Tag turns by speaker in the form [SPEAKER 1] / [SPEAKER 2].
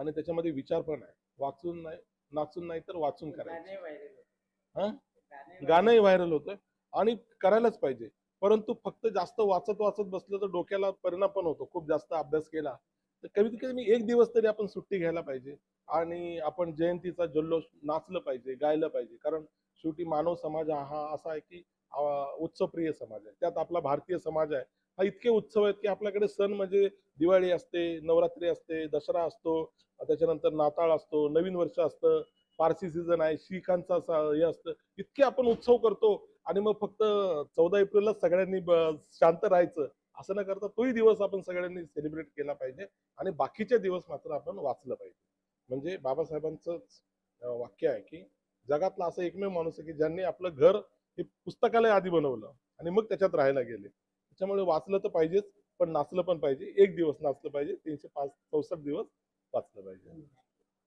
[SPEAKER 1] आणि त्याच्यामध्ये विचार पण आहे. वाचून नाही, नाचून नाही तर वाचून करायचं. हा, गाणंही व्हायरल होतंय आणि करायलाच पाहिजे. परंतु फक्त जास्त वाचत वाचत बसलं तर डोक्याला परिणाम पण होतो. खूप जास्त अभ्यास केला तर कमीत कमी एक दिवस तरी आपण सुट्टी घ्यायला पाहिजे आणि आपण जयंतीचा जल्लोष नाचलं पाहिजे, गायलं पाहिजे. कारण शेवटी मानव समाज हा असा आहे की उत्सवप्रिय समाज आहे. त्यात आपला भारतीय समाज आहे. हा इतके उत्सव आहेत की आपल्याकडे सण म्हणजे दिवाळी असते, नवरात्री असते, दसरा असतो, त्याच्यानंतर नाताळ असतो, नवीन वर्ष असतं, पारसी सीझन आहे, शिखांचा हे असतं. इतके आपण उत्सव करतो आणि मग फक्त 14 एप्रिललाच सगळ्यांनी शांत राहायचं असं न करता तोही दिवस आपण सगळ्यांनी सेलिब्रेट केला पाहिजे आणि बाकीचे दिवस मात्र आपण वाचलं पाहिजे. म्हणजे बाबासाहेबांचं वाक्य आहे की जगातला असा एकमेव माणूस आहे की ज्यांनी आपलं घर हे पुस्तकालय आधी बनवलं आणि मग त्याच्यात राहायला गेले. त्याच्यामुळे वाचलं तर पाहिजेच, पण नाचलं पण पाहिजे. एक दिवस नाचलं पाहिजे, 364 दिवस वाचलं.